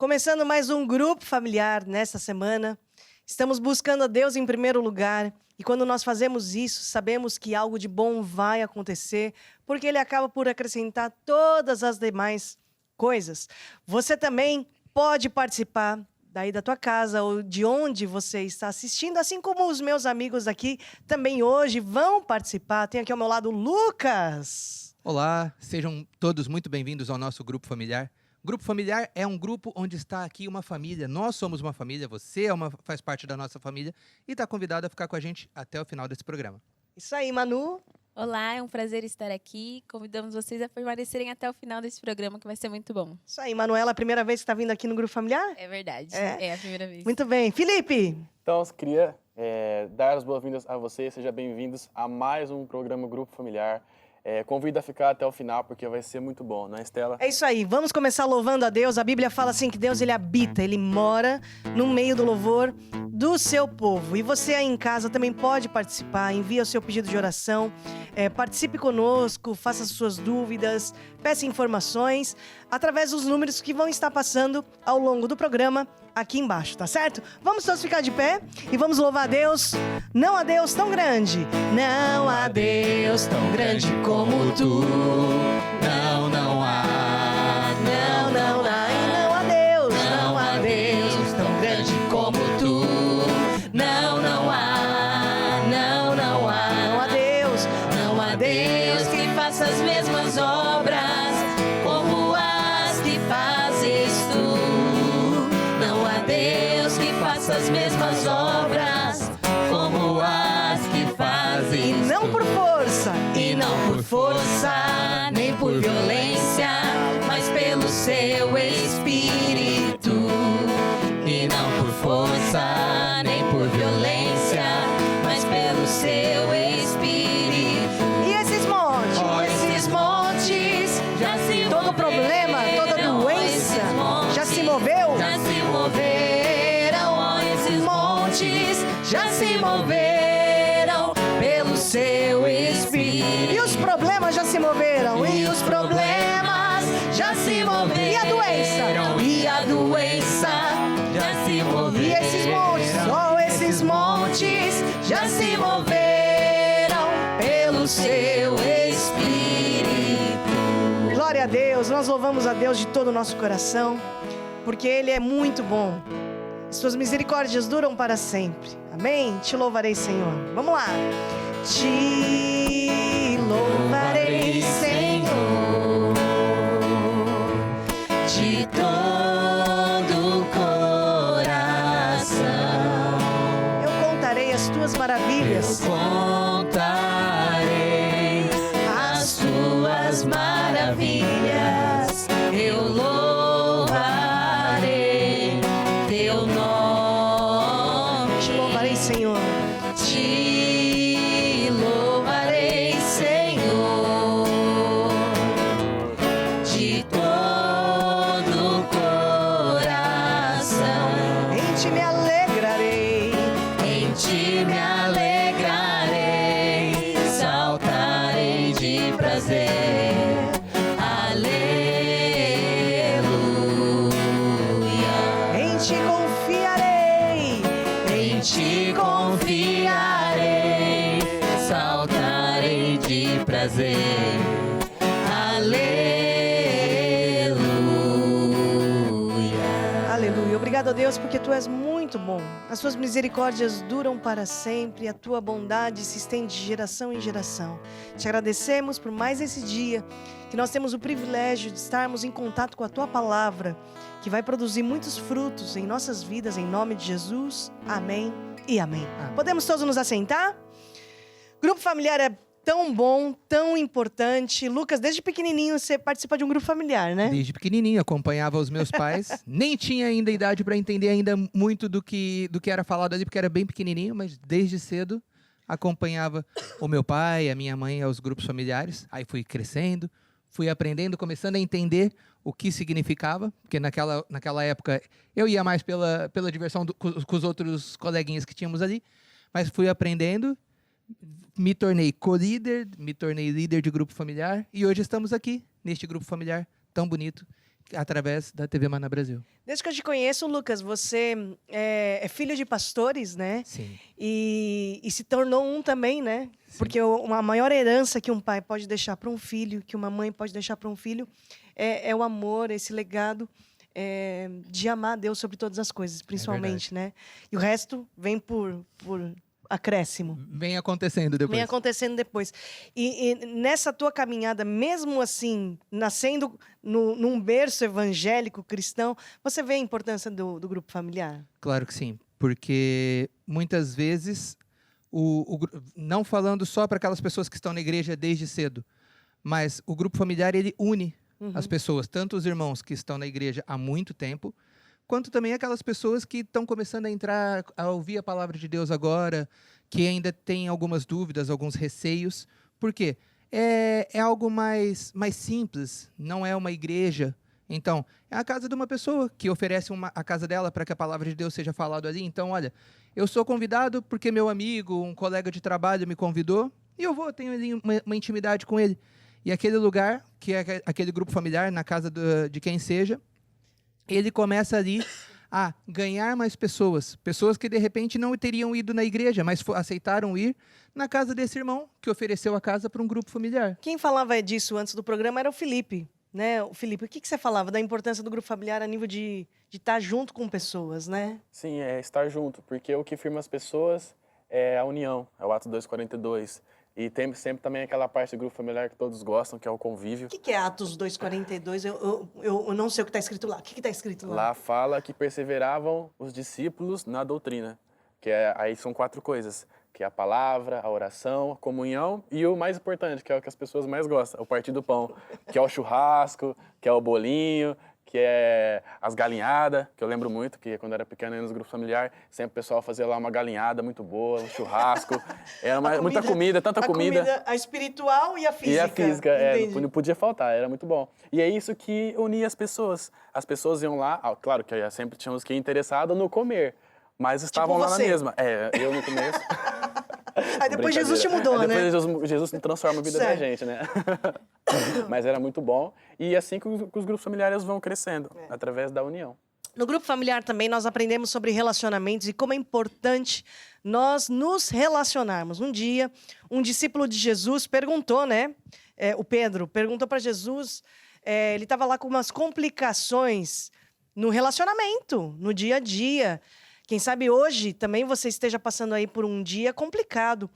Começando mais um grupo familiar nesta semana. Estamos buscando a Deus em primeiro lugar. E quando nós fazemos isso, sabemos que algo de bom vai acontecer, porque Ele acaba por acrescentar todas as demais coisas. Você também pode participar daí da tua casa ou de onde você está assistindo, assim como os meus amigos aqui também hoje vão participar. Tem aqui ao meu lado o Lucas. Olá, sejam todos muito bem-vindos ao nosso grupo familiar. Grupo familiar é um grupo onde está aqui uma família. Nós somos uma família, você faz parte da nossa família e está convidado a ficar com a gente até o final desse programa. Isso aí, Manu. Olá, é um prazer estar aqui. Convidamos vocês a permanecerem até o final desse programa, que vai ser muito bom. Isso aí, Manuela, a primeira vez que está vindo aqui no grupo familiar? É verdade, é a primeira vez. Muito bem. Felipe! Então, eu queria dar as boas-vindas a vocês, sejam bem-vindos a mais um programa Grupo Familiar. Convido a ficar até o final, porque vai ser muito bom, não é, Estela? É isso aí, vamos começar louvando a Deus. A Bíblia fala assim que Deus, Ele habita, Ele mora no meio do louvor do seu povo. E você aí em casa também pode participar, envia o seu pedido de oração, participe conosco, faça as suas dúvidas, peça informações, através dos números que vão estar passando ao longo do programa aqui embaixo, tá certo? Vamos todos ficar de pé e vamos louvar a Deus. Não há Deus tão grande, não há Deus tão grande como tu. Não, não há, não, não há, e não há Deus, não há Deus tão grande como tu. Não, não há, não, não há, não há Deus que faça as mesmas obras como as que fazes tu. Não há Deus que faça as mesmas obras como as que fazes tu. E não por força, nem por violência, mas pelo seu Espírito. E não por força, nem por violência, mas pelo seu Espírito. E esses montes, já se moveram. Todo problema, toda doença, já se moveu? Já se moveram. Esses montes já se moveram pelo seu Espírito. E os problemas já se moveram. E os problemas já se moveram. E a doença já se moveram. E esses montes já se moveram pelo seu Espírito. Glória a Deus, nós louvamos a Deus de todo o nosso coração, porque Ele é muito bom. Suas misericórdias duram para sempre. Amém? Te louvarei, Senhor. Vamos lá. Te louvarei, Senhor, de todo o coração. Eu contarei as tuas maravilhas. Eu contarei as tuas maravilhas. Eu louvarei teu nome. Te louvarei, Senhor. Te louvarei, Senhor, de todo o coração. Em ti me alegrarei, saltarei de prazer. Aleluia. Em ti confiarei, saltarei de prazer. Aleluia. Aleluia. Obrigado a Deus, porque Tu és muito bom. As Suas misericórdias duram para sempre, a Tua bondade se estende de geração em geração. Te agradecemos por mais esse dia, que nós temos o privilégio de estarmos em contato com a Tua palavra, que vai produzir muitos frutos em nossas vidas, em nome de Jesus. Amém e amém. Podemos todos nos assentar? Grupo familiar é tão bom, tão importante. Lucas, desde pequenininho você participa de um grupo familiar, né? Desde pequenininho, acompanhava os meus pais. Nem tinha ainda idade para entender ainda muito do que era falado ali, porque era bem pequenininho, mas desde cedo acompanhava o meu pai, a minha mãe, aos grupos familiares. Aí fui crescendo, fui aprendendo, começando a entender o que significava, porque naquela época eu ia mais pela diversão com os outros coleguinhas que tínhamos ali, mas fui aprendendo, me tornei co-líder, me tornei líder de grupo familiar e hoje estamos aqui, neste grupo familiar tão bonito através da TV Maná Brasil. Desde que eu te conheço, Lucas, você é filho de pastores, né? Sim. E se tornou um também, né? Sim. Porque a maior herança que um pai pode deixar para um filho, que uma mãe pode deixar para um filho, é o amor, esse legado de amar a Deus sobre todas as coisas, principalmente, né? E o resto vem por acréscimo. Vem acontecendo depois. Vem acontecendo depois. E nessa tua caminhada, mesmo assim, nascendo num berço evangélico cristão, você vê a importância do grupo familiar? Claro que sim, porque muitas vezes, não falando só para aquelas pessoas que estão na igreja desde cedo, mas o grupo familiar, ele une as pessoas, tanto os irmãos que estão na igreja há muito tempo, quanto também aquelas pessoas que estão começando a entrar, a ouvir a palavra de Deus agora, que ainda têm algumas dúvidas, alguns receios. Por quê? É algo mais simples, não é uma igreja. Então, é a casa de uma pessoa que oferece a casa dela para que a palavra de Deus seja falada ali. Então, olha, eu sou convidado porque meu amigo, um colega de trabalho me convidou, e eu tenho ali uma intimidade com ele. E aquele lugar, que é aquele grupo familiar, na casa de quem seja, ele começa ali a ganhar mais pessoas que de repente não teriam ido na igreja, mas aceitaram ir na casa desse irmão que ofereceu a casa para um grupo familiar. Quem falava disso antes do programa era o Felipe, né? O Felipe, o que você falava da importância do grupo familiar a nível de estar junto com pessoas, né? Sim, é estar junto, porque o que firma as pessoas é a união, é o Atos 2:42. E tem sempre também aquela parte do grupo familiar que todos gostam, que é o convívio. O que é Atos 2:42? Eu não sei o que está escrito lá. O que está escrito lá? Lá fala que perseveravam os discípulos na doutrina, que aí são 4 coisas, que é a palavra, a oração, a comunhão e o mais importante, que é o que as pessoas mais gostam, o partir do pão, que é o churrasco, que é o bolinho, que é as galinhadas, que eu lembro muito, que quando eu era pequeno nos grupos familiares, sempre o pessoal fazia lá uma galinhada muito boa, um churrasco, era muita comida, tanta comida. A espiritual e a física. E a física, não podia faltar, era muito bom. E é isso que unia as pessoas. As pessoas iam lá, claro que sempre tinha os que interessados no comer, mas estavam tipo lá na mesma. Eu no começo. Aí depois Jesus te mudou, aí né? Depois Jesus transforma a vida da gente, né? Mas era muito bom. E assim que os grupos familiares vão crescendo, através da união. No grupo familiar também nós aprendemos sobre relacionamentos e como é importante nós nos relacionarmos. Um dia, um discípulo de Jesus perguntou, né? O Pedro perguntou para Jesus, ele estava lá com umas complicações no relacionamento, no dia a dia. Quem sabe hoje também você esteja passando aí por um dia complicado,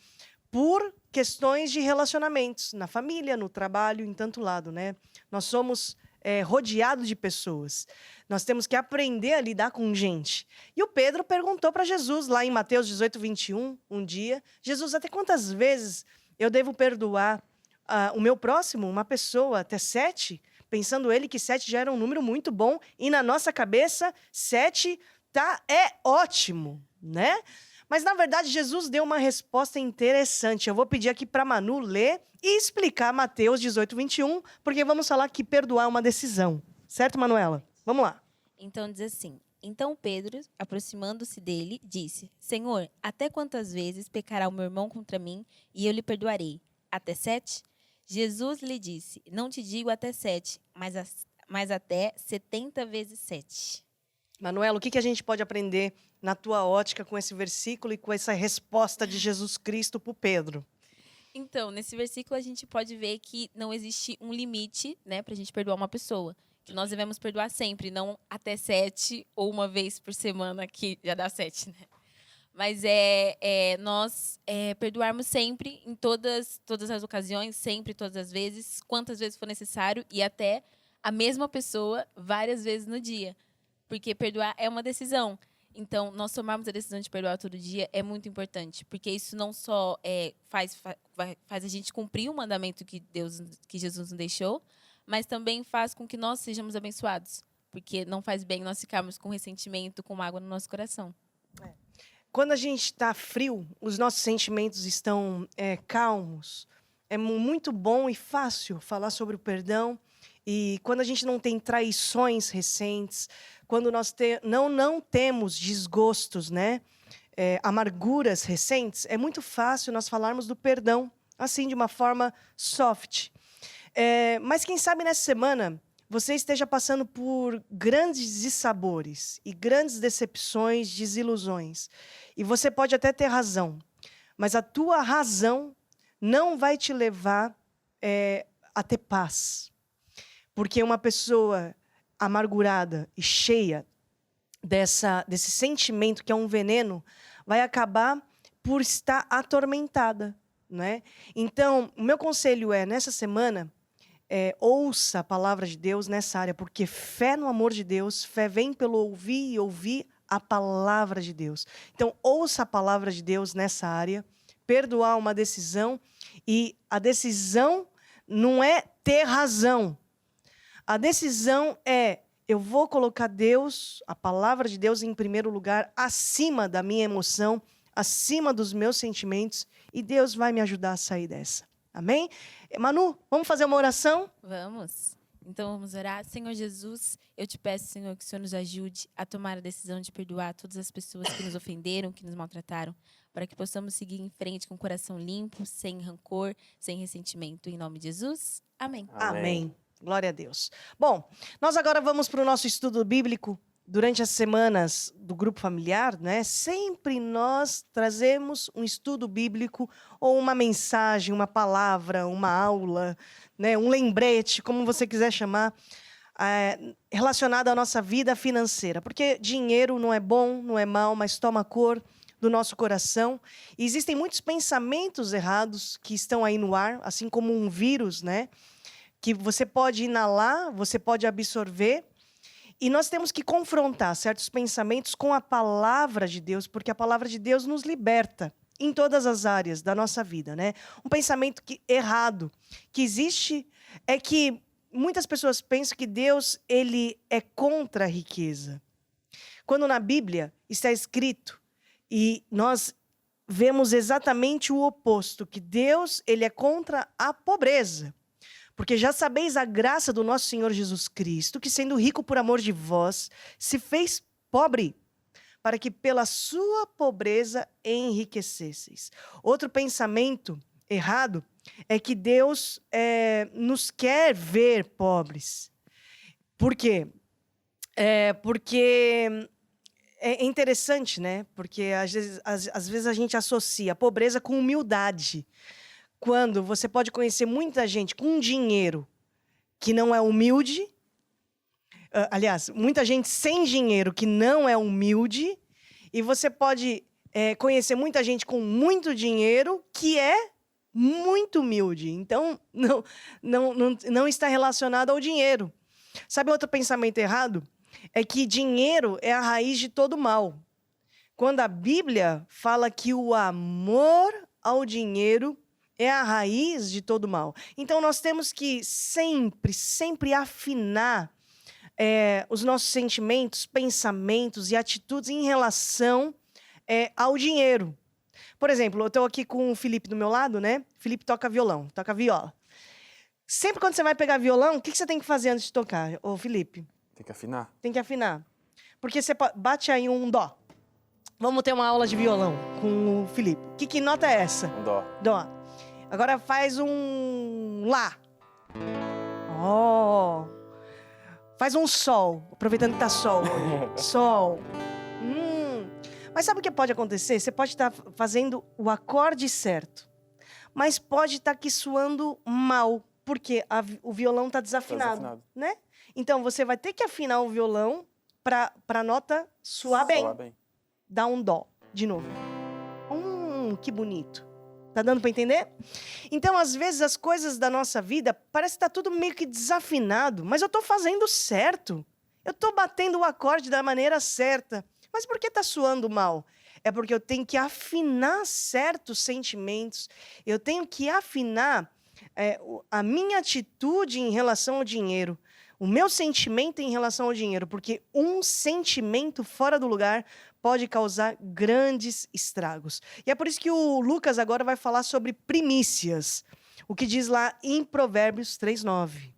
por questões de relacionamentos, na família, no trabalho, em tanto lado, né? Nós somos rodeados de pessoas. Nós temos que aprender a lidar com gente. E o Pedro perguntou para Jesus, lá em Mateus 18:21, um dia, Jesus, até quantas vezes eu devo perdoar o meu próximo, uma pessoa, até 7? Pensando ele que 7 já era um número muito bom, e na nossa cabeça, 7 é ótimo, né? Mas, na verdade, Jesus deu uma resposta interessante. Eu vou pedir aqui para Manu ler e explicar Mateus 18:21, porque vamos falar que perdoar é uma decisão. Certo, Manuela? Vamos lá. Então diz assim: então Pedro, aproximando-se dele, disse: Senhor, até quantas vezes pecará o meu irmão contra mim e eu lhe perdoarei? Até 7? Jesus lhe disse: não te digo até 7, mas até 70 vezes 7. Manuela, o que a gente pode aprender na tua ótica com esse versículo e com essa resposta de Jesus Cristo para o Pedro? Então, nesse versículo a gente pode ver que não existe um limite, né, para a gente perdoar uma pessoa. Que nós devemos perdoar sempre, não até 7 ou uma vez por semana, que já dá 7, né? Mas nós perdoarmos sempre, em todas as ocasiões, sempre, todas as vezes, quantas vezes for necessário, e até a mesma pessoa várias vezes no dia. Porque perdoar é uma decisão. Então, nós tomarmos a decisão de perdoar todo dia é muito importante. Porque isso não só faz a gente cumprir o mandamento que Jesus nos deixou, mas também faz com que nós sejamos abençoados. Porque não faz bem nós ficarmos com ressentimento, com mágoa no nosso coração. Quando a gente está frio, os nossos sentimentos estão calmos. É muito bom e fácil falar sobre o perdão. E quando a gente não tem traições recentes, quando nós não temos desgostos, né? Amarguras recentes, é muito fácil nós falarmos do perdão, assim, de uma forma soft. Mas quem sabe nessa semana você esteja passando por grandes dissabores e grandes decepções, desilusões. E você pode até ter razão, mas a tua razão não vai te levar a ter paz. Porque uma pessoa amargurada e cheia desse sentimento que é um veneno, vai acabar por estar atormentada, né? Então, o meu conselho nessa semana, ouça a palavra de Deus nessa área, porque fé no amor de Deus, fé vem pelo ouvir e ouvir a palavra de Deus. Então, ouça a palavra de Deus nessa área, perdoar uma decisão, e a decisão não é ter razão. A decisão eu vou colocar Deus, a palavra de Deus em primeiro lugar, acima da minha emoção, acima dos meus sentimentos, e Deus vai me ajudar a sair dessa. Amém? Manu, vamos fazer uma oração? Vamos. Então vamos orar. Senhor Jesus, eu te peço, Senhor, que o Senhor nos ajude a tomar a decisão de perdoar todas as pessoas que nos ofenderam, que nos maltrataram, para que possamos seguir em frente com o coração limpo, sem rancor, sem ressentimento. Em nome de Jesus, amém. Amém. Glória a Deus. Bom, nós agora vamos para o nosso estudo bíblico. Durante as semanas do grupo familiar, né, sempre nós trazemos um estudo bíblico ou uma mensagem, uma palavra, uma aula, né, um lembrete, como você quiser chamar, relacionado à nossa vida financeira. Porque dinheiro não é bom, não é mal, mas toma cor do nosso coração. E existem muitos pensamentos errados que estão aí no ar, assim como um vírus, né, que você pode inalar, você pode absorver. E nós temos que confrontar certos pensamentos com a palavra de Deus, porque a palavra de Deus nos liberta em todas as áreas da nossa vida, né? Um pensamento errado que existe é que muitas pessoas pensam que Deus ele é contra a riqueza. Quando na Bíblia está escrito, e nós vemos exatamente o oposto, que Deus ele é contra a pobreza. Porque já sabeis a graça do nosso Senhor Jesus Cristo, que sendo rico por amor de vós, se fez pobre, para que pela sua pobreza enriquecesseis. Outro pensamento errado é que Deus nos quer ver pobres. Por quê? Porque é interessante, né? Porque às vezes a gente associa a pobreza com humildade. Quando você pode conhecer muita gente com dinheiro que não é humilde, aliás, muita gente sem dinheiro que não é humilde, e você pode conhecer muita gente com muito dinheiro que é muito humilde. Então, não está relacionado ao dinheiro. Sabe outro pensamento errado? É que dinheiro é a raiz de todo mal. Quando a Bíblia fala que o amor ao dinheiro é a raiz de todo mal. Então, nós temos que sempre afinar os nossos sentimentos, pensamentos e atitudes em relação ao dinheiro. Por exemplo, eu estou aqui com o Felipe do meu lado, né? O Felipe toca violão, toca viola. Sempre quando você vai pegar violão, o que você tem que fazer antes de tocar, ô Felipe? Tem que afinar. Tem que afinar. Porque você bate aí um dó. Vamos ter uma aula de violão com o Felipe. Que nota é essa? Um dó. Dó. Agora faz um lá. Ó. Faz um sol. Aproveitando que tá sol. Sol. Mas sabe o que pode acontecer? Você pode estar fazendo o acorde certo, mas pode estar aqui soando mal, porque o violão tá desafinado, né? Então você vai ter que afinar o violão para a nota soar bem. Dá um dó de novo. Que bonito. Tá dando para entender? Então, às vezes, as coisas da nossa vida parece que tá tudo meio que desafinado, mas eu tô fazendo certo. Eu tô batendo o acorde da maneira certa. Mas por que tá soando mal? É porque eu tenho que afinar certos sentimentos, eu tenho que afinar a minha atitude em relação ao dinheiro, o meu sentimento em relação ao dinheiro, porque um sentimento fora do lugar pode causar grandes estragos. E é por isso que o Lucas agora vai falar sobre primícias, o que diz lá em Provérbios 3:9.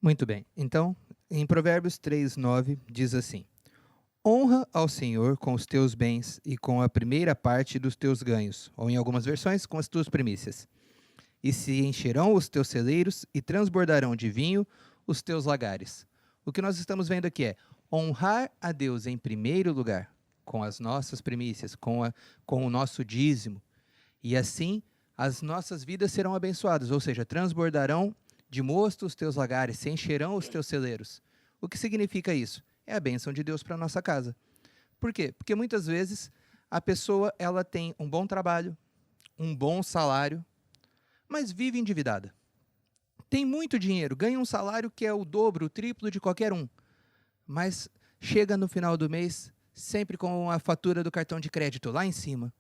Muito bem. Então, em Provérbios 3:9 diz assim: honra ao Senhor com os teus bens e com a primeira parte dos teus ganhos, ou em algumas versões, com as tuas primícias. E se encherão os teus celeiros e transbordarão de vinho os teus lagares. O que nós estamos vendo aqui é honrar a Deus em primeiro lugar, com as nossas primícias, com o nosso dízimo. E assim, as nossas vidas serão abençoadas, ou seja, transbordarão de mosto os teus lagares, se encherão os teus celeiros. O que significa isso? É a bênção de Deus para a nossa casa. Por quê? Porque muitas vezes a pessoa ela tem um bom trabalho, um bom salário, mas vive endividada. Tem muito dinheiro, ganha um salário que é o dobro, o triplo de qualquer um, mas chega no final do mês sempre com a fatura do cartão de crédito lá em cima,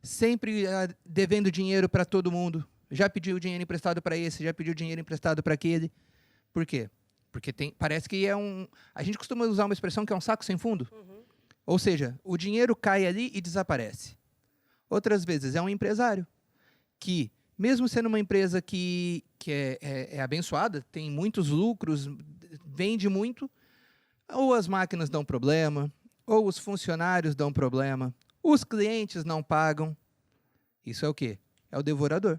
sempre devendo dinheiro para todo mundo, já pediu dinheiro emprestado para esse, já pediu dinheiro emprestado para aquele. Por quê? Porque parece que a gente costuma usar uma expressão que é um saco sem fundo. Ou seja, o dinheiro cai ali e desaparece. Outras vezes é um empresário que, mesmo sendo uma empresa que é abençoada, tem muitos lucros, vende muito, ou as máquinas dão problema, ou os funcionários dão problema, os clientes não pagam. Isso é o quê? É o devorador,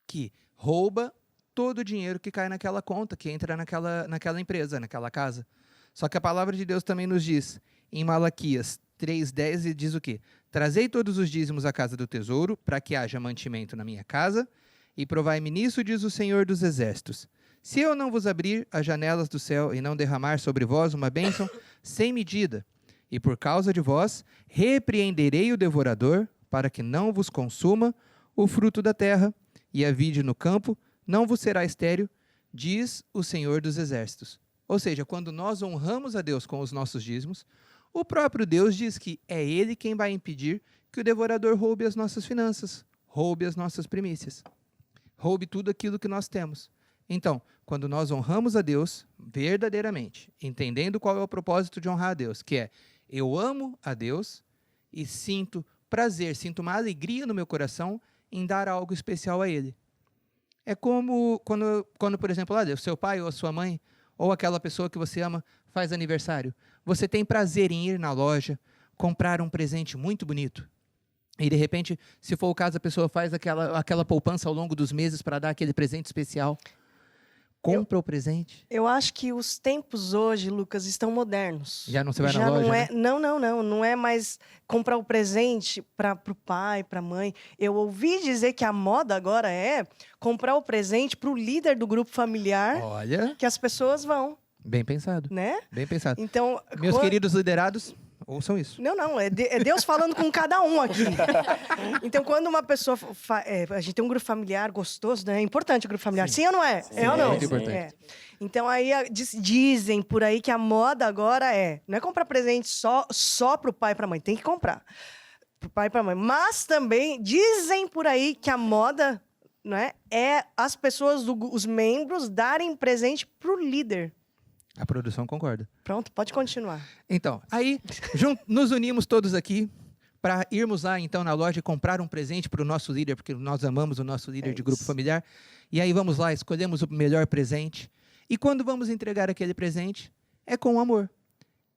que rouba todo o dinheiro que cai naquela conta, que entra naquela empresa, naquela casa. Só que a palavra de Deus também nos diz, em Malaquias 3:10, e diz o quê? Trazei todos os dízimos à casa do tesouro, para que haja mantimento na minha casa, e provai-me nisso, diz o Senhor dos Exércitos. Se eu não vos abrir as janelas do céu e não derramar sobre vós uma bênção sem medida, e por causa de vós repreenderei o devorador, para que não vos consuma o fruto da terra, e a vide no campo não vos será estéril, diz o Senhor dos Exércitos. Ou seja, quando nós honramos a Deus com os nossos dízimos, o próprio Deus diz que é Ele quem vai impedir que o devorador roube as nossas finanças, roube as nossas primícias, roube tudo aquilo que nós temos. Então, quando nós honramos a Deus verdadeiramente, entendendo qual é o propósito de honrar a Deus, que é, eu amo a Deus e sinto prazer, sinto uma alegria no meu coração em dar algo especial a Ele. É como quando por exemplo, o seu pai ou a sua mãe, ou aquela pessoa que você ama, faz aniversário. Você tem prazer em ir na loja, comprar um presente muito bonito. E, de repente, se for o caso, a pessoa faz aquela poupança ao longo dos meses para dar aquele presente especial. Compra o presente. Eu acho que os tempos hoje, Lucas, estão modernos. Já não se vai na loja, não é, né? Não é mais comprar o presente para o pai, para a mãe. Eu ouvi dizer que a moda agora é comprar o presente para o líder do grupo familiar, Olha, que as pessoas vão, bem pensado. né? Bem pensado. Então, Meus queridos liderados, ouçam isso. Não, é Deus falando com cada um aqui. Então, quando uma pessoa... a gente tem um grupo familiar gostoso, né? É importante o grupo familiar. Sim ou não é? Sim, é ou não? muito importante. É. Então, aí dizem por aí que a moda agora não é comprar presente só pro pai e pra mãe. Tem que comprar pro pai e pra mãe. Mas também dizem por aí que a moda, não é as pessoas, os membros, darem presente pro líder. A produção concorda. Pronto, pode continuar. Então, aí nos unimos todos aqui para irmos lá, então, na loja e comprar um presente para o nosso líder, porque nós amamos o nosso líder de grupo familiar. E aí vamos lá, escolhemos o melhor presente. E quando vamos entregar aquele presente, é com amor.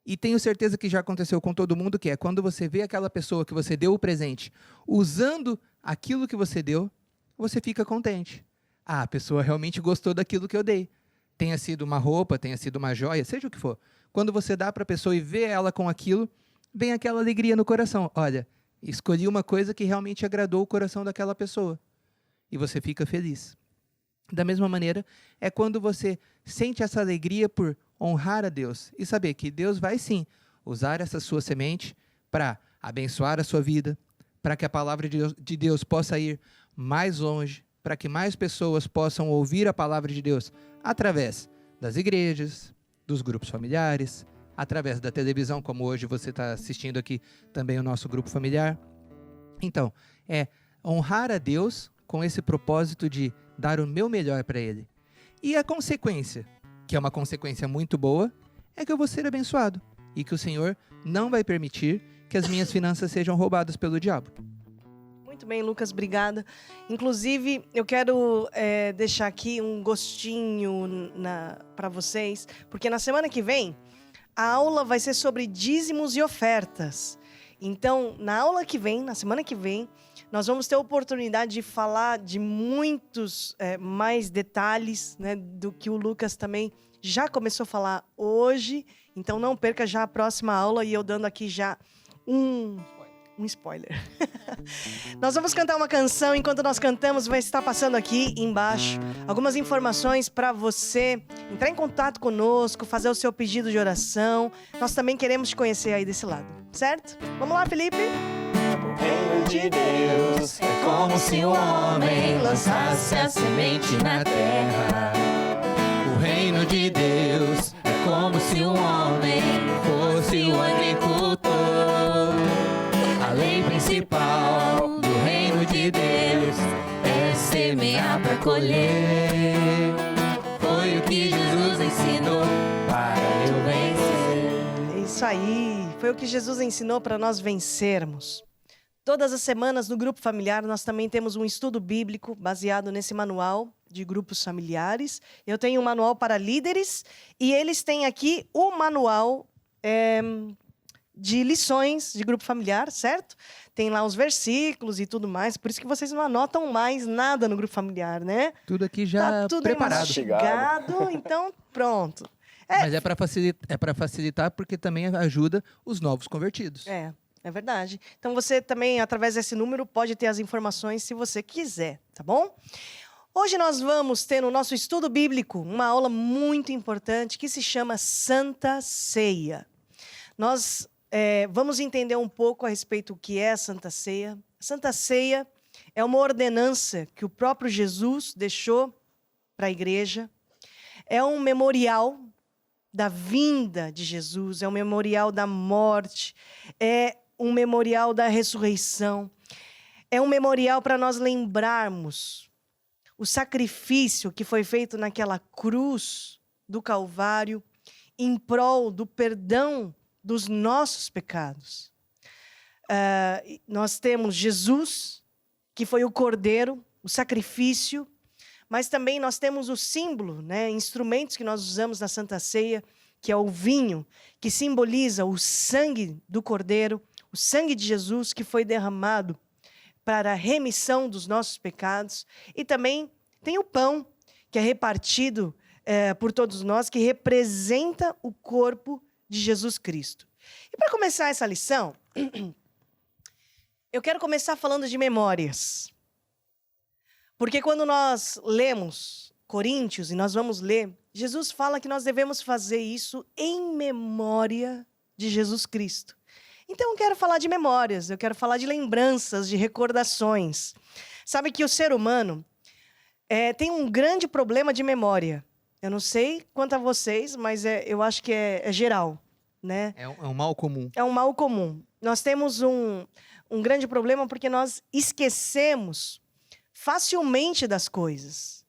E tenho certeza que já aconteceu com todo mundo, que é quando você vê aquela pessoa que você deu o presente usando aquilo que você deu, você fica contente. Ah, a pessoa realmente gostou daquilo que eu dei. Tenha sido uma roupa, tenha sido uma joia, seja o que for. Quando você dá para a pessoa e vê ela com aquilo, vem aquela alegria no coração. Olha, escolhi uma coisa que realmente agradou o coração daquela pessoa. E você fica feliz. Da mesma maneira, é quando você sente essa alegria por honrar a Deus e saber que Deus vai sim usar essa sua semente para abençoar a sua vida, para que a palavra de Deus possa ir mais longe, para que mais pessoas possam ouvir a palavra de Deus através das igrejas, dos grupos familiares, através da televisão, como hoje você está assistindo aqui também o nosso grupo familiar. Então, é honrar a Deus com esse propósito de dar o meu melhor para Ele. E a consequência, que é uma consequência muito boa, é que eu vou ser abençoado e que o Senhor não vai permitir que as minhas finanças sejam roubadas pelo diabo. Muito bem, Lucas, obrigada. Inclusive, eu quero deixar aqui um gostinho para vocês, porque na semana que vem, a aula vai ser sobre dízimos e ofertas. Então, na semana que vem, nós vamos ter a oportunidade de falar de muitos mais detalhes, né, do que o Lucas também já começou a falar hoje, então não perca já a próxima aula e eu dando aqui já um spoiler. Nós vamos cantar uma canção, enquanto nós cantamos vai estar passando aqui embaixo algumas informações para você entrar em contato conosco, fazer o seu pedido de oração. Nós também queremos te conhecer aí desse lado, certo? Vamos lá, Felipe? O reino de Deus é como se um homem lançasse a semente na terra. O reino de Deus É como se um homem fosse o agricultor. A lei principal do reino de Deus é semear para colher. Foi o que Jesus ensinou para eu vencer. É isso aí, foi o que Jesus ensinou para nós vencermos. Todas as semanas no Grupo Familiar nós também temos um estudo bíblico baseado nesse manual de grupos familiares. Eu tenho um manual para líderes e eles têm aqui o manual de lições de grupo familiar, certo? Tem lá os versículos e tudo mais, por isso que vocês não anotam mais nada no grupo familiar, né? tudo aqui já Tá tudo preparado. mastigado, então pronto. Mas é para facilitar porque também ajuda os novos convertidos. É verdade. Então você também, através desse número, pode ter as informações se você quiser, tá bom? Hoje nós vamos ter no nosso estudo bíblico uma aula muito importante que se chama Santa Ceia. Nós vamos entender um pouco a respeito do que é a Santa Ceia. A Santa Ceia é uma ordenança que o próprio Jesus deixou para a igreja. É um memorial da vinda de Jesus, é um memorial da morte, é um memorial da ressurreição, é um memorial para nós lembrarmos o sacrifício que foi feito naquela cruz do Calvário em prol do perdão dos nossos pecados. Nós temos Jesus, que foi o Cordeiro, o sacrifício, mas também nós temos o símbolo, né, instrumentos que nós usamos na Santa Ceia, que é o vinho, que simboliza o sangue do Cordeiro, o sangue de Jesus que foi derramado para a remissão dos nossos pecados. E também tem o pão, que é repartido por todos nós, que representa o corpo de Jesus Cristo. E para começar essa lição, eu quero começar falando de memórias. Porque quando nós lemos Coríntios, e nós vamos ler, Jesus fala que nós devemos fazer isso em memória de Jesus Cristo. Então eu quero falar de memórias, eu quero falar de lembranças, de recordações. Sabe que o ser humano tem um grande problema de memória. Eu não sei quanto a vocês, mas eu acho que é geral, né? É um mal comum. É um mal comum. Nós temos um grande problema porque nós esquecemos facilmente das coisas.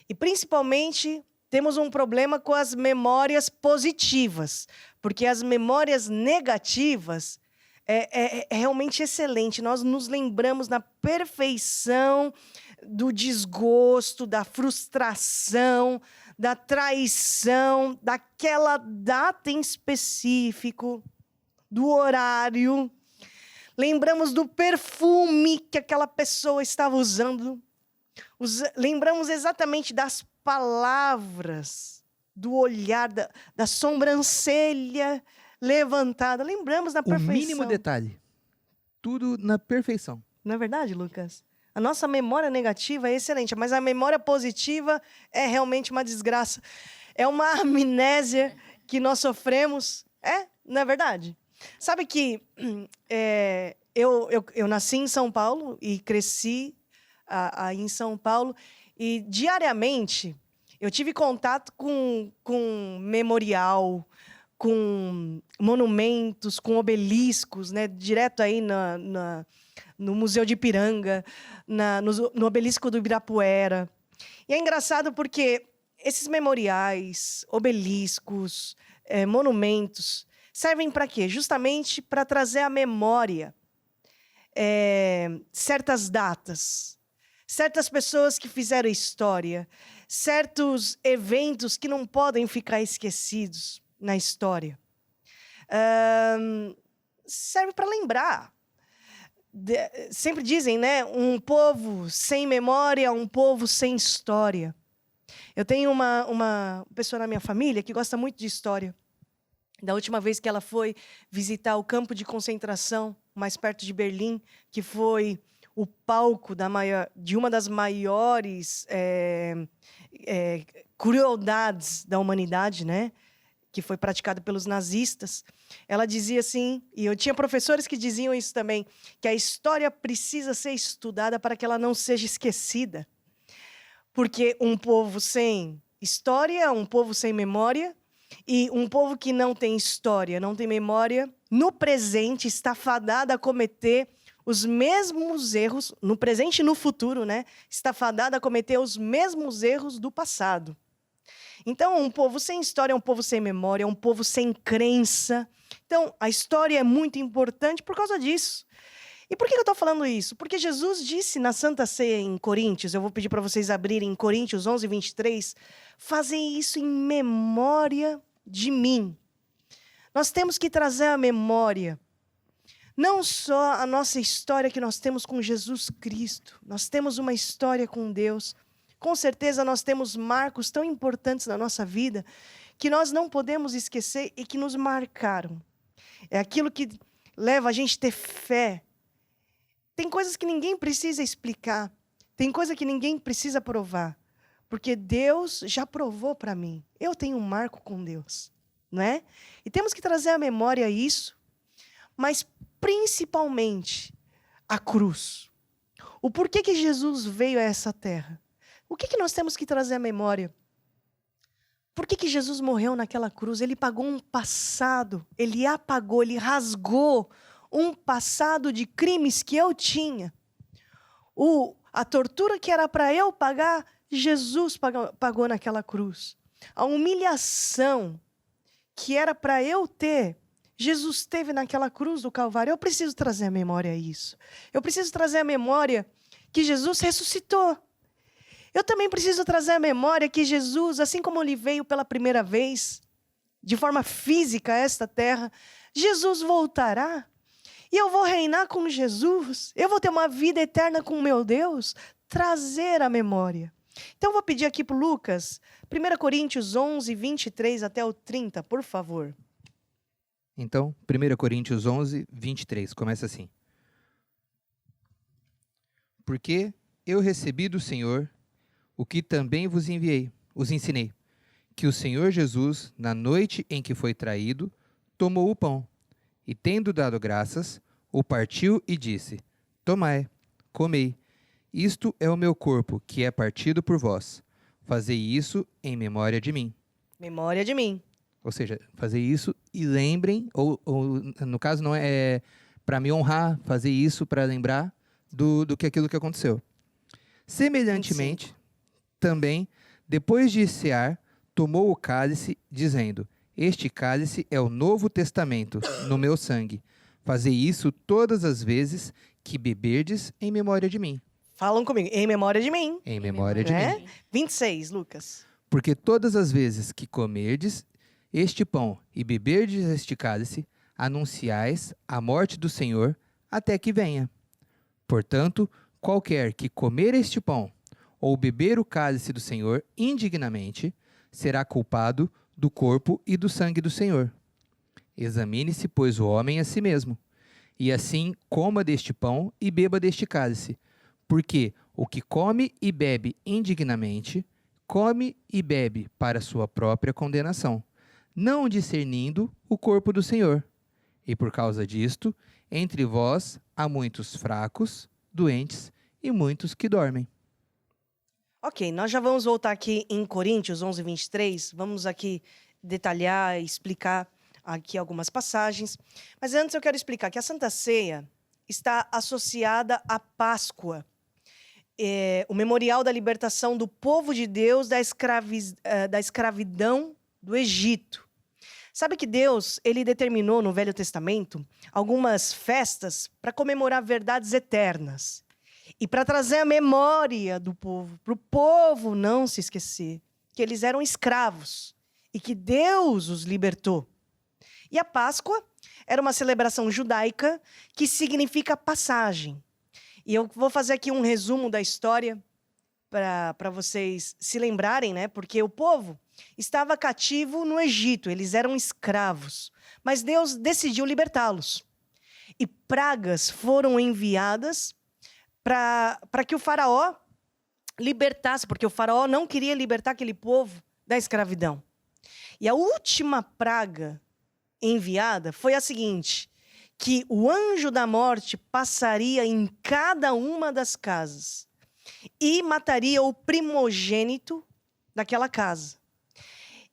E principalmente temos um problema com as memórias positivas, porque as memórias negativas é realmente excelente. Nós nos lembramos na perfeição do desgosto, da frustração, da traição, daquela data em específico, do horário. Lembramos do perfume que aquela pessoa estava usando. Lembramos exatamente das palavras, do olhar, da sobrancelha levantada. Lembramos da perfeição. O mínimo detalhe. Tudo na perfeição. Não é verdade, Lucas? A nossa memória negativa é excelente, mas a memória positiva é realmente uma desgraça. É uma amnésia que nós sofremos. Não é verdade? Sabe que eu nasci em São Paulo e cresci aí em São Paulo. E diariamente eu tive contato com memorial, com monumentos, com obeliscos, né? Direto aí no Museu de Ipiranga, no obelisco do Ibirapuera. E é engraçado porque esses memoriais, obeliscos, monumentos, servem para quê? Justamente para trazer à memória certas datas, certas pessoas que fizeram história, certos eventos que não podem ficar esquecidos na história. Serve para lembrar. Sempre dizem, né? Um povo sem memória, um povo sem história. Eu tenho uma pessoa na minha família que gosta muito de história. Da última vez que ela foi visitar o campo de concentração, mais perto de Berlim, que foi o palco de uma das maiores crueldades da humanidade, né? Que foi praticada pelos nazistas. Ela dizia assim, e eu tinha professores que diziam isso também, que a história precisa ser estudada para que ela não seja esquecida. Porque um povo sem história, um povo sem memória, e um povo que não tem história, não tem memória, no presente está fadado a cometer os mesmos erros, no presente e no futuro, né? Está fadado a cometer os mesmos erros do passado. Então, um povo sem história é um povo sem memória, é um povo sem crença. Então, a história é muito importante por causa disso. E por que eu estou falando isso? Porque Jesus disse na Santa Ceia em Coríntios, eu vou pedir para vocês abrirem em Coríntios 11, 23, fazem isso em memória de mim. Nós temos que trazer à memória não só a nossa história que nós temos com Jesus Cristo, nós temos uma história com Deus. Com certeza nós temos marcos tão importantes na nossa vida que nós não podemos esquecer e que nos marcaram. É aquilo que leva a gente a ter fé. Tem coisas que ninguém precisa explicar. Tem coisa que ninguém precisa provar. Porque Deus já provou para mim. Eu tenho um marco com Deus, não é? E temos que trazer à memória isso, mas principalmente a cruz. O porquê que Jesus veio a essa terra. O que nós temos que trazer à memória? Por que Jesus morreu naquela cruz? Ele pagou um passado, ele apagou, ele rasgou um passado de crimes que eu tinha. A tortura que era para eu pagar, Jesus pagou naquela cruz. A humilhação que era para eu ter, Jesus teve naquela cruz do Calvário. Eu preciso trazer à memória isso. Eu preciso trazer à memória que Jesus ressuscitou. Eu também preciso trazer à memória que Jesus, assim como ele veio pela primeira vez, de forma física a esta terra, Jesus voltará. E eu vou reinar com Jesus. Eu vou ter uma vida eterna com o meu Deus. Trazer à memória. Então eu vou pedir aqui para o Lucas, 1 Coríntios 11, 23 até o 30, por favor. Então, 1 Coríntios 11, 23, começa assim. Porque eu recebi do Senhor o que também vos ensinei, que o Senhor Jesus, na noite em que foi traído, tomou o pão, e tendo dado graças, o partiu e disse, tomai, comei, isto é o meu corpo, que é partido por vós. Fazei isso em memória de mim. Memória de mim. Ou seja, fazer isso e lembrem, ou no caso não é para me honrar, fazer isso para lembrar do que aquilo que aconteceu. Semelhantemente, 25. Também, depois de cear, tomou o cálice, dizendo, este cálice é o novo testamento no meu sangue. Fazei isso todas as vezes que beberdes em memória de mim. Falam comigo, em memória de mim. Em memória de mim. 26, Lucas. Porque todas as vezes que comerdes este pão e beberdes este cálice, anunciais a morte do Senhor até que venha. Portanto, qualquer que comer este pão ou beber o cálice do Senhor indignamente, será culpado do corpo e do sangue do Senhor. Examine-se, pois, o homem a si mesmo, e assim coma deste pão e beba deste cálice, porque o que come e bebe indignamente, come e bebe para sua própria condenação, não discernindo o corpo do Senhor. E por causa disto, entre vós há muitos fracos, doentes e muitos que dormem. Ok, nós já vamos voltar aqui em Coríntios 11, 23. Vamos aqui detalhar e explicar aqui algumas passagens. Mas antes eu quero explicar que a Santa Ceia está associada à Páscoa. O memorial da libertação do povo de Deus da escravidão do Egito. Sabe que Deus, ele determinou no Velho Testamento algumas festas para comemorar verdades eternas. E para trazer a memória do povo, para o povo não se esquecer que eles eram escravos e que Deus os libertou. E a Páscoa era uma celebração judaica que significa passagem. E eu vou fazer aqui um resumo da história. para vocês se lembrarem, né? Porque o povo estava cativo no Egito, eles eram escravos. Mas Deus decidiu libertá-los. E pragas foram enviadas para que o faraó libertasse, porque o faraó não queria libertar aquele povo da escravidão. E a última praga enviada foi a seguinte, que o anjo da morte passaria em cada uma das casas e mataria o primogênito daquela casa.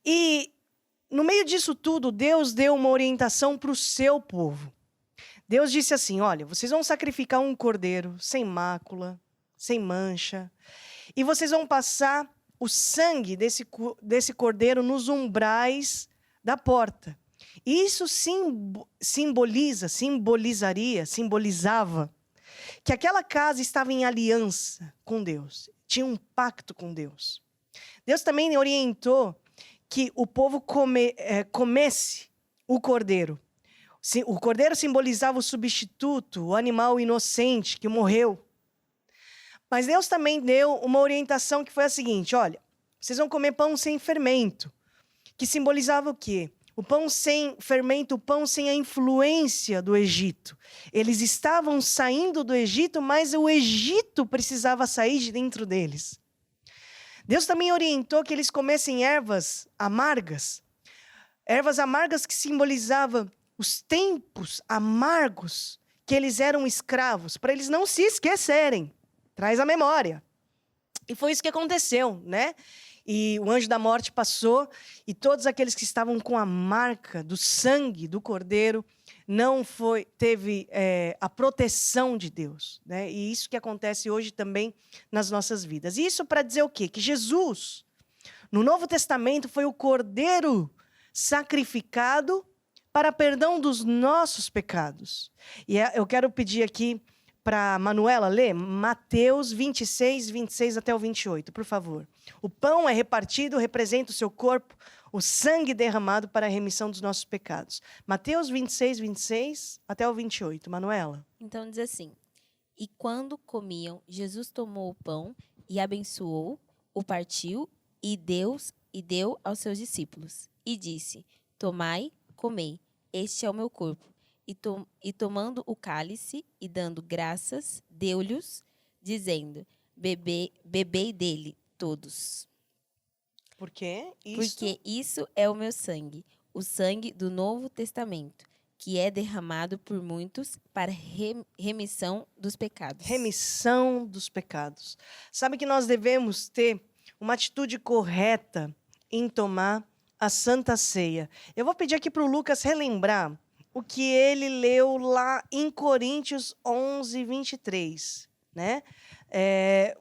E no meio disso tudo, Deus deu uma orientação para o seu povo. Deus disse assim, olha, vocês vão sacrificar um cordeiro sem mácula, sem mancha, e vocês vão passar o sangue desse cordeiro nos umbrais da porta. E isso simbolizava que aquela casa estava em aliança com Deus, tinha um pacto com Deus. Deus também orientou que o povo comesse o cordeiro. O cordeiro simbolizava o substituto, o animal inocente que morreu. Mas Deus também deu uma orientação que foi a seguinte, olha, vocês vão comer pão sem fermento, que simbolizava o quê? O pão sem fermento, o pão sem a influência do Egito. Eles estavam saindo do Egito, mas o Egito precisava sair de dentro deles. Deus também orientou que eles comessem ervas amargas que simbolizavam os tempos amargos que eles eram escravos, para eles não se esquecerem. Traz a memória. E foi isso que aconteceu, né? E o anjo da morte passou e todos aqueles que estavam com a marca do sangue do cordeiro teve a proteção de Deus, né? E isso que acontece hoje também nas nossas vidas. E isso para dizer o quê? Que Jesus, no Novo Testamento, foi o cordeiro sacrificado para perdão dos nossos pecados. E eu quero pedir aqui para a Manuela ler Mateus 26, 26 até o 28, por favor. O pão é repartido, representa o seu corpo, o sangue derramado para a remissão dos nossos pecados. Mateus 26, 26 até o 28. Manuela. Então diz assim, e quando comiam, Jesus tomou o pão e abençoou, o partiu e deu aos seus discípulos. E disse, tomai, comei, este é o meu corpo. E tomando o cálice e dando graças, deu-lhes, dizendo, bebei dele todos. Por quê? Porque isso é o meu sangue, o sangue do Novo Testamento, que é derramado por muitos para remissão dos pecados. Remissão dos pecados. Sabe que nós devemos ter uma atitude correta em tomar a Santa Ceia. Eu vou pedir aqui para o Lucas relembrar o que ele leu lá em Coríntios 11, 23, né?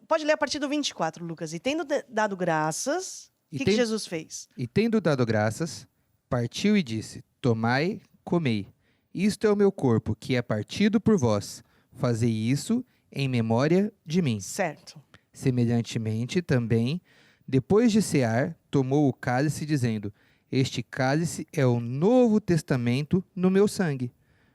Pode ler a partir do 24, Lucas. E tendo dado graças, o que Jesus fez? E tendo dado graças, partiu e disse, tomai, comei. Isto é o meu corpo, que é partido por vós. Fazei isso em memória de mim. Certo. Semelhantemente, também, depois de cear, tomou o cálice, dizendo, este cálice é o Novo Testamento no meu sangue.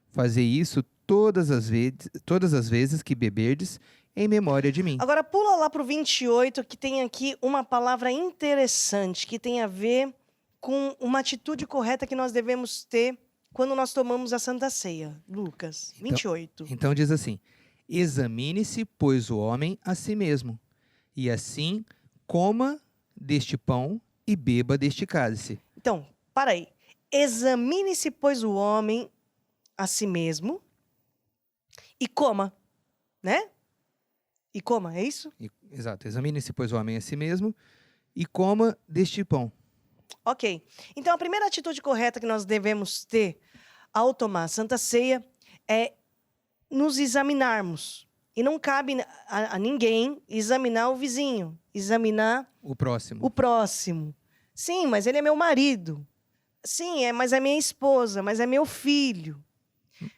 Fazei isso todas as vezes que beberdes em memória de mim. Agora pula lá para o 28, que tem aqui uma palavra interessante, que tem a ver com uma atitude correta que nós devemos ter quando nós tomamos a Santa Ceia. Lucas, 28. Então diz assim, examine-se, pois, o homem a si mesmo, e assim coma deste pão e beba deste cálice. Então, para aí. Examine-se, pois, o homem a si mesmo e coma, né? E coma, é isso? Exato. Examine-se, pois, o homem a si mesmo e coma deste pão. Ok. Então, a primeira atitude correta que nós devemos ter ao tomar a Santa Ceia é nos examinarmos. E não cabe a ninguém examinar o vizinho, examinar o próximo. O próximo. Sim, mas ele é meu marido. Sim, mas é minha esposa, mas é meu filho.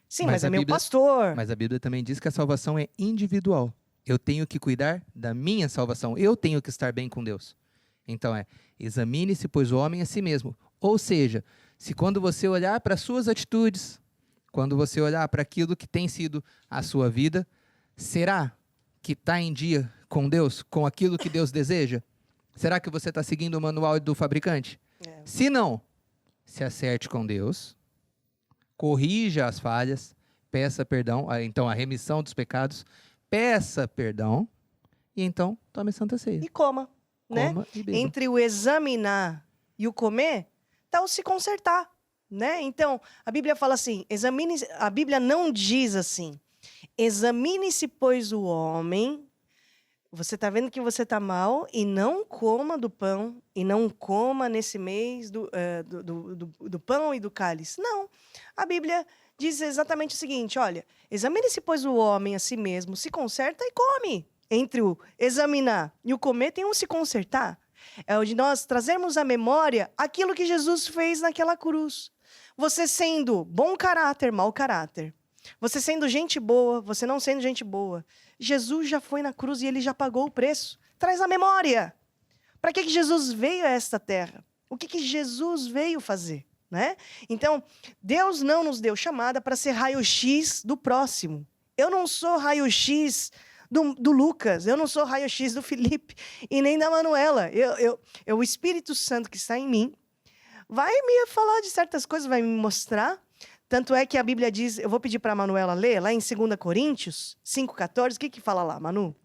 Sim, mas é meu pastor. Mas a Bíblia também diz que a salvação é individual. Eu tenho que cuidar da minha salvação. Eu tenho que estar bem com Deus. Então examine-se, pois, o homem a si mesmo. Ou seja, se quando você olhar para as suas atitudes, quando você olhar para aquilo que tem sido a sua vida, será que está em dia com Deus, com aquilo que Deus deseja? Será que você está seguindo o manual do fabricante? Se não, se acerte com Deus, corrija as falhas, peça perdão, então a remissão dos pecados, peça perdão e então tome Santa Ceia. E coma, né? Coma e beba. Entre o examinar e o comer, tá o se consertar, né? Então, a Bíblia fala assim, a Bíblia não diz assim, examine-se, pois, o homem, você tá vendo que você tá mal, e não coma do pão, e não coma nesse mês do pão e do cálice. Não, a Bíblia diz exatamente o seguinte, olha, examine-se, pois, o homem a si mesmo, se conserta e come. Entre o examinar e o comer tem um se consertar. É o de nós trazermos à memória aquilo que Jesus fez naquela cruz. Você sendo bom caráter, mau caráter. Você sendo gente boa, você não sendo gente boa. Jesus já foi na cruz e ele já pagou o preço. Traz a memória. Para que Jesus veio a esta terra? O que Jesus veio fazer? Né? Então, Deus não nos deu chamada para ser raio-x do próximo. Eu não sou raio-x do Lucas, eu não sou raio-x do Felipe e nem da Manuela. O Espírito Santo que está em mim vai me falar de certas coisas, vai me mostrar. Tanto é que a Bíblia diz, eu vou pedir para a Manuela ler, lá em 2 Coríntios 5,14, o que fala lá, Manu?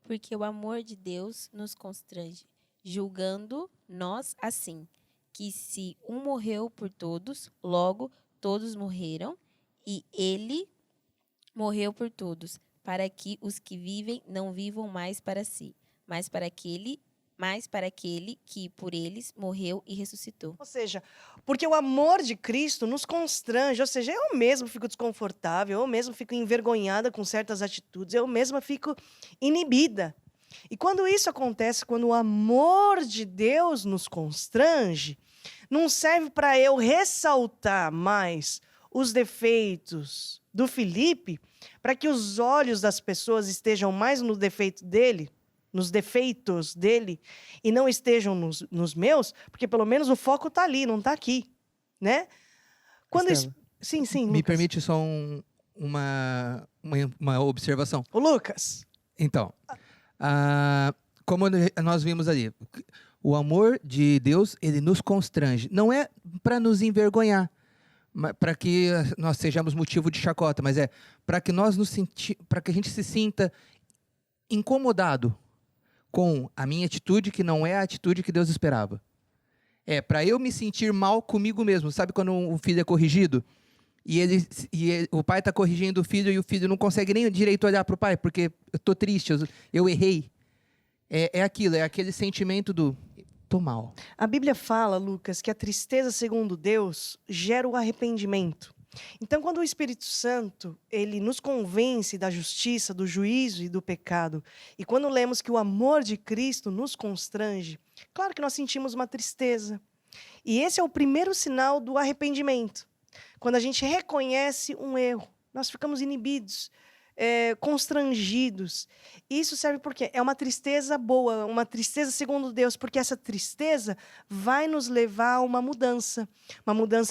Porque o amor de Deus nos constrange, julgando nós assim, que se um morreu por todos, logo todos morreram, e ele morreu por todos, para que os que vivem não vivam mais para si, mas para aquele que por eles morreu e ressuscitou. Ou seja, porque o amor de Cristo nos constrange, ou seja, eu mesmo fico desconfortável, eu mesmo fico envergonhada com certas atitudes, eu mesma fico inibida. E quando isso acontece, quando o amor de Deus nos constrange, não serve para eu ressaltar mais os defeitos do Felipe, para que os olhos das pessoas estejam mais no defeito dele, nos defeitos dele, e não estejam nos meus, porque pelo menos o foco está ali, não está aqui, né? Quando Sim, Me Lucas. permite só uma observação. O Lucas. Então, como nós vimos ali, o amor de Deus, ele nos constrange. Não é para nos envergonhar, para que nós sejamos motivo de chacota, mas é para que para que a gente se sinta incomodado com a minha atitude, que não é a atitude que Deus esperava. É para eu me sentir mal comigo mesmo. Sabe quando um filho é corrigido? O pai está corrigindo o filho e o filho não consegue nem direito olhar para o pai, porque eu estou triste, eu errei. É aquele sentimento do tô mal. A Bíblia fala, Lucas, que a tristeza, segundo Deus, gera o arrependimento. Então, quando o Espírito Santo, ele nos convence da justiça, do juízo e do pecado, e quando lemos que o amor de Cristo nos constrange, claro que nós sentimos uma tristeza. E esse é o primeiro sinal do arrependimento. Quando a gente reconhece um erro, nós ficamos inibidos, constrangidos. Isso serve porque é uma tristeza boa, uma tristeza segundo Deus, porque essa tristeza vai nos levar a uma mudança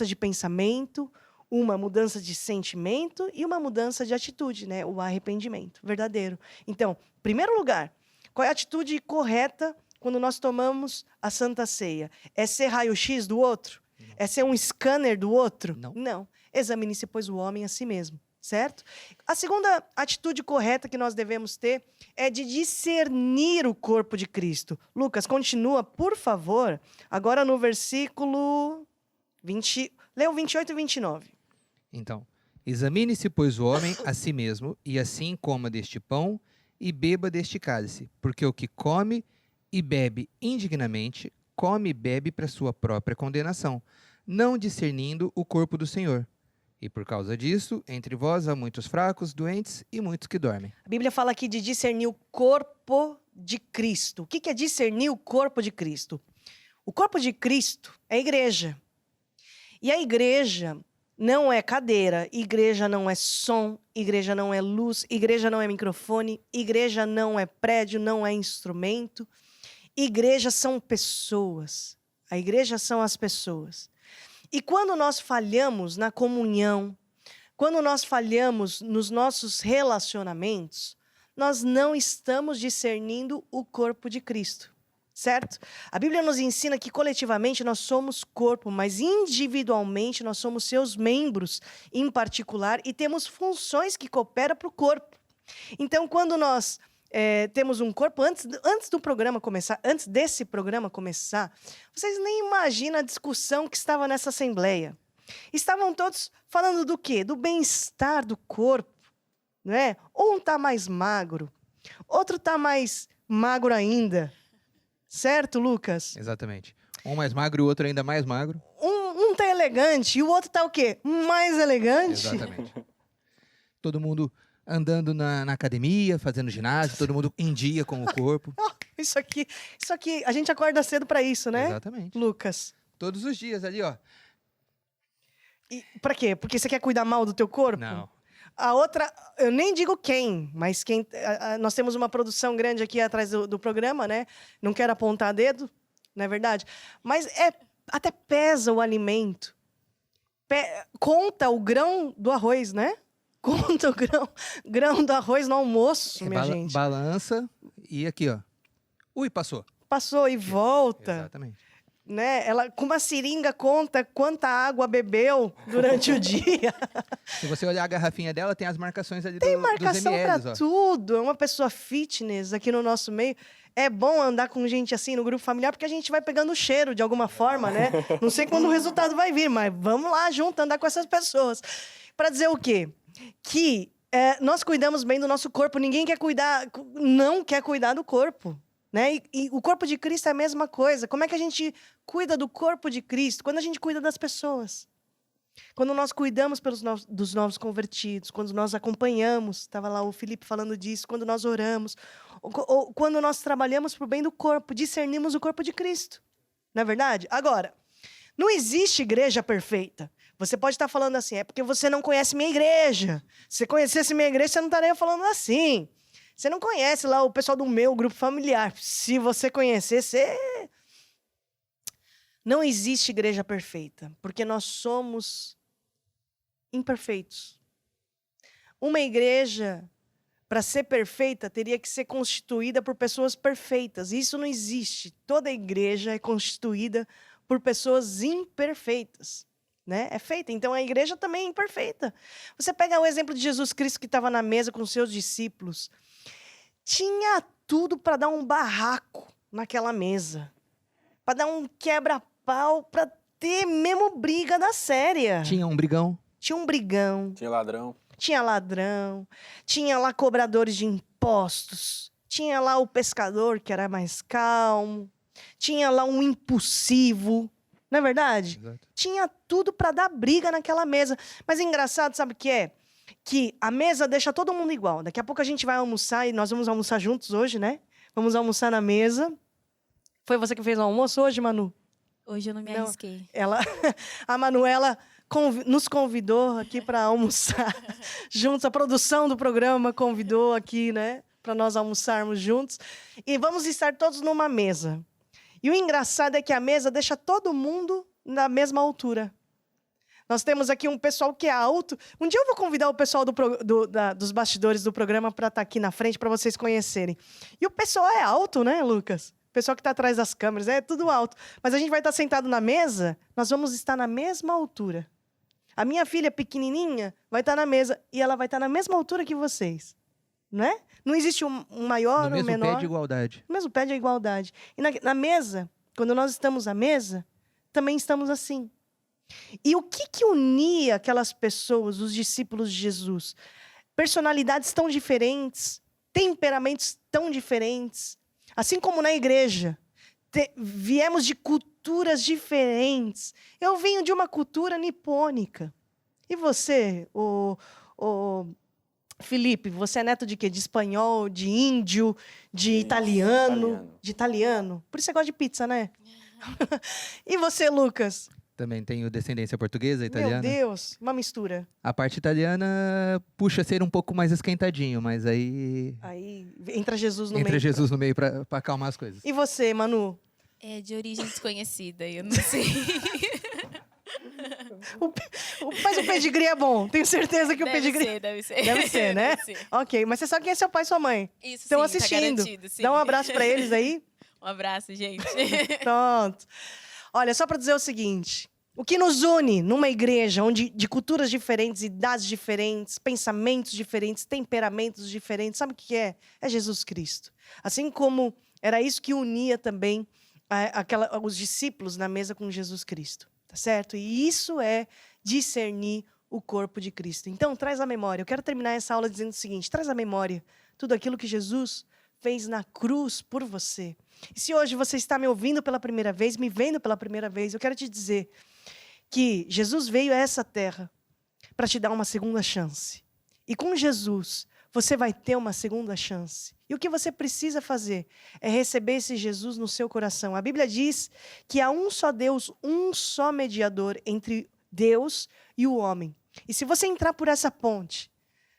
de pensamento, uma mudança de sentimento e uma mudança de atitude, né? O arrependimento verdadeiro. Então, em primeiro lugar, qual é a atitude correta quando nós tomamos a Santa Ceia? É ser raio-x do outro? Não. É ser um scanner do outro? Não. Examine-se, pois, o homem a si mesmo, certo? A segunda atitude correta que nós devemos ter é de discernir o corpo de Cristo. Lucas, continua, por favor, agora no versículo 20, lê o 28 e 29. Então, examine-se, pois, o homem a si mesmo, e assim coma deste pão e beba deste cálice, porque o que come e bebe indignamente, come e bebe para sua própria condenação, não discernindo o corpo do Senhor. E por causa disso, entre vós há muitos fracos, doentes e muitos que dormem. A Bíblia fala aqui de discernir o corpo de Cristo. O que é discernir o corpo de Cristo? O corpo de Cristo é a igreja. E a igreja não é cadeira, igreja não é som, igreja não é luz, igreja não é microfone, igreja não é prédio, não é instrumento. Igreja são pessoas. A igreja são as pessoas. E quando nós falhamos na comunhão, quando nós falhamos nos nossos relacionamentos, nós não estamos discernindo o corpo de Cristo. Certo? A Bíblia nos ensina que coletivamente nós somos corpo, mas individualmente nós somos seus membros em particular e temos funções que cooperam para o corpo. Então, quando nós temos um corpo, antes do programa começar, antes desse programa começar, vocês nem imaginam a discussão que estava nessa assembleia. Estavam todos falando do quê? Do bem-estar do corpo, não é? Um está mais magro, outro está mais magro ainda. Certo, Lucas? Exatamente. Um mais magro e o outro ainda mais magro. Um tá elegante e o outro tá o quê? Mais elegante? Exatamente. Todo mundo andando na academia, fazendo ginásio, todo mundo em dia com o corpo. Isso aqui, a gente acorda cedo pra isso, né? Exatamente. Todos Todos os dias ali, ó. E pra quê? Porque você quer cuidar mal do teu corpo? Não. A outra, eu nem digo quem, mas nós temos uma produção grande aqui atrás do programa, né? Não quero apontar dedo, não é verdade? Mas até pesa o alimento. Conta o grão do arroz, né? Conta o grão do arroz no almoço, minha gente. Balança e aqui, ó. Ui, passou. Passou e volta. Exatamente. Né? Ela, com uma seringa, conta quanta água bebeu durante o dia. Se você olhar a garrafinha dela, tem as marcações ali Tem dos marcação mls, pra ó. tudo. É uma pessoa fitness aqui no nosso meio. É bom andar com gente assim no grupo familiar, porque a gente vai pegando o cheiro de alguma forma, né? Não sei quando o resultado vai vir, mas vamos lá junto andar com essas pessoas. Para dizer o quê? Que nós cuidamos bem do nosso corpo. Ninguém não quer cuidar do corpo. Né? E o corpo de Cristo é a mesma coisa. Como é que a gente cuida do corpo de Cristo? Quando a gente cuida das pessoas. Quando nós cuidamos dos novos convertidos, quando nós acompanhamos, estava lá o Felipe falando disso, quando nós oramos, ou quando nós trabalhamos para o bem do corpo, discernimos o corpo de Cristo. Não é verdade? Agora, não existe igreja perfeita. Você pode estar falando assim, é porque você não conhece minha igreja. Se você conhecesse minha igreja, você não estaria falando assim. Você não conhece lá o pessoal do meu grupo familiar. Se você conhecer, você... Não existe igreja perfeita, porque nós somos imperfeitos. Uma igreja, para ser perfeita, teria que ser constituída por pessoas perfeitas. Isso não existe. Toda igreja é constituída por pessoas imperfeitas. Né? É feita. Então, a igreja também é imperfeita. Você pega o exemplo de Jesus Cristo que estava na mesa com seus discípulos. Tinha tudo para dar um barraco naquela mesa. Para dar um quebra-pau, para ter mesmo briga da séria. Tinha um brigão. Tinha um brigão. Tinha ladrão. Tinha ladrão. Tinha lá cobradores de impostos. Tinha lá o pescador, que era mais calmo. Tinha lá um impulsivo. Não é verdade? Exato. Tinha tudo para dar briga naquela mesa. Mas engraçado, sabe o que é? Que a mesa deixa todo mundo igual. Daqui a pouco a gente vai almoçar e nós vamos almoçar juntos hoje, né? Vamos almoçar na mesa. Foi você que fez o almoço hoje, Manu? Hoje eu não me arrisquei. A Manuela nos convidou aqui para almoçar juntos. A produção do programa convidou aqui, né? Para nós almoçarmos juntos. E vamos estar todos numa mesa. E o engraçado é que a mesa deixa todo mundo na mesma altura. Nós temos aqui um pessoal que é alto. Um dia eu vou convidar o pessoal dos bastidores do programa para estar aqui na frente, para vocês conhecerem. E o pessoal é alto, né, Lucas? O pessoal que está atrás das câmeras, é tudo alto. Mas a gente vai estar sentado na mesa, nós vamos estar na mesma altura. A minha filha pequenininha vai estar na mesa e ela vai estar na mesma altura que vocês. Né? Não existe um maior ou um menor. No mesmo pé de igualdade. No mesmo pé de igualdade. E na mesa, quando nós estamos à mesa, também estamos assim. E o que unia aquelas pessoas, os discípulos de Jesus? Personalidades tão diferentes, temperamentos tão diferentes. Assim como na igreja, viemos de culturas diferentes. Eu venho de uma cultura nipônica. E você, Felipe, você é neto de quê? De espanhol, de índio, de italiano? De italiano. Por isso você gosta de pizza, né? E você, Lucas? Também tenho descendência portuguesa, italiana. Meu Deus, uma mistura. A parte italiana puxa a ser um pouco mais esquentadinho, mas aí... Aí entra Jesus no meio. Entra Jesus no meio pra acalmar as coisas. E você, Manu? É de origem desconhecida, eu não sei. Mas o pedigree é bom. Tenho certeza que o pedigree... Deve ser. Deve ser, né? Deve ser. Ok, mas você sabe quem é seu pai e sua mãe. Isso, Estão sim, assistindo. tá garantido, sim. Dá um abraço pra eles aí. Um abraço, gente. Pronto. Olha, só para dizer o seguinte: o que nos une numa igreja onde de culturas diferentes, idades diferentes, pensamentos diferentes, temperamentos diferentes, sabe o que é? É Jesus Cristo. Assim como era isso que unia também os discípulos na mesa com Jesus Cristo, tá certo? E isso é discernir o corpo de Cristo. Então, traz à memória. Eu quero terminar essa aula dizendo o seguinte: traz à memória tudo aquilo que Jesus fez na cruz por você. E se hoje você está me ouvindo pela primeira vez, me vendo pela primeira vez, eu quero te dizer que Jesus veio a essa terra para te dar uma segunda chance. E com Jesus, você vai ter uma segunda chance. E o que você precisa fazer é receber esse Jesus no seu coração. A Bíblia diz que há um só Deus, um só mediador entre Deus e o homem. E se você entrar por essa ponte,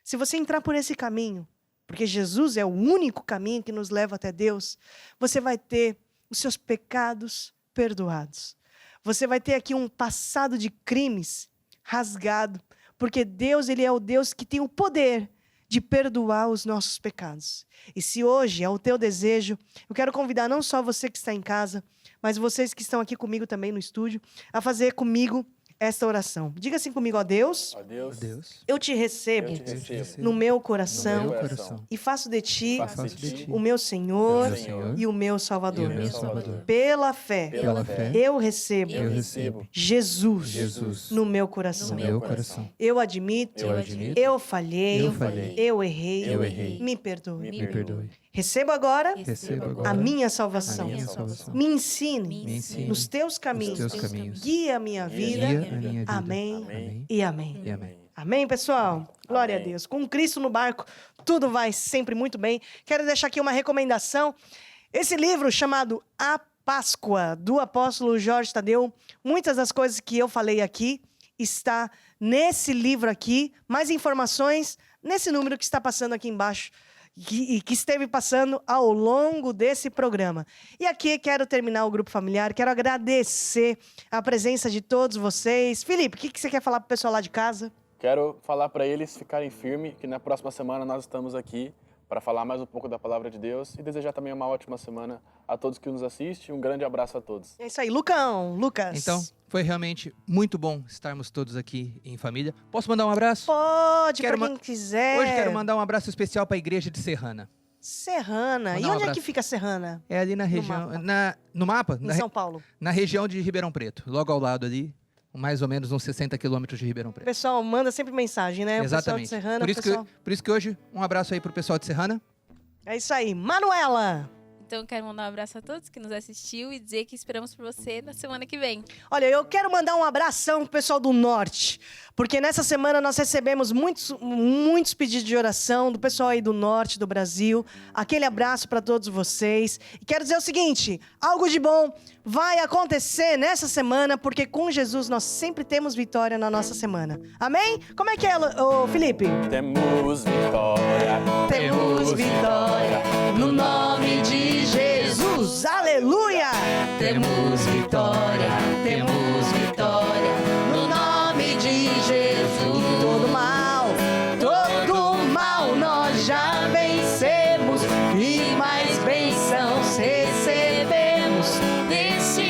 se você entrar por esse caminho, porque Jesus é o único caminho que nos leva até Deus, você vai ter os seus pecados perdoados. Você vai ter aqui um passado de crimes rasgado, porque Deus, ele é o Deus que tem o poder de perdoar os nossos pecados. E se hoje é o teu desejo, eu quero convidar não só você que está em casa, mas vocês que estão aqui comigo também no estúdio, a fazer comigo esta oração. Diga assim comigo: ó Deus, Ó Deus, eu te recebo eu te recebo no meu coração, no meu coração. e faço de ti Faço de ti o meu Senhor, meu Senhor e o meu Salvador. e o meu Salvador. Pela fé, Pela fé, eu recebo eu recebo Jesus, Jesus no meu coração. no meu coração. Eu admito, Eu admito, eu falhei, eu falhei, eu errei, eu errei. me perdoe. Me perdoe. Recebo agora Receba agora a minha a salvação. minha salvação. Me ensine Me ensine nos teus os caminhos. teus caminhos. Guia a minha vida. Guia a minha vida. Amém Amém e amém. e amém. Amém, pessoal? Glória Amém. a Deus. Com Cristo no barco, tudo vai sempre muito bem. Quero deixar aqui uma recomendação. Esse livro chamado A Páscoa, do apóstolo Jorge Tadeu. Muitas das coisas que eu falei aqui está nesse livro aqui. Mais informações nesse número que está passando aqui embaixo. Que esteve passando ao longo desse programa. E aqui quero terminar o Grupo Familiar, quero agradecer a presença de todos vocês. Felipe, o que você quer falar pro pessoal lá de casa? Quero falar para eles ficarem firmes, que na próxima semana nós estamos aqui para falar mais um pouco da palavra de Deus e desejar também uma ótima semana a todos que nos assistem. Um grande abraço a todos. É isso aí, Lucas. Então, foi realmente muito bom estarmos todos aqui em família. Posso mandar um abraço? Pode, Quero pra quem quiser. Hoje quero mandar um abraço especial para a igreja de Serrana. Serrana. Mandar E um onde é abraço. que fica Serrana? É ali na região... mapa. No mapa? Em São Paulo. Na região de Ribeirão Preto. Logo ao lado ali. Mais ou menos uns 60 quilômetros de Ribeirão O Preto. pessoal manda sempre mensagem, né? Exatamente. O pessoal de Serrana, Por isso que hoje, um abraço aí pro pessoal de Serrana. É isso aí. Manuela! Então, eu quero mandar um abraço a todos que nos assistiu e dizer que esperamos por você na semana que vem. Olha, eu quero mandar um abração pro pessoal do Norte, porque nessa semana nós recebemos muitos pedidos de oração do pessoal aí do Norte do Brasil. Aquele abraço para todos vocês. E quero dizer o seguinte, algo de bom vai acontecer nessa semana, porque com Jesus nós sempre temos vitória na nossa semana. Amém? Como é que é, ô Felipe? Temos vitória. Temos vitória no nome de Jesus. Aleluia! Temos vitória, temos vitória no nome de Jesus. Todo mal nós já vencemos e mais bênçãos recebemos Desse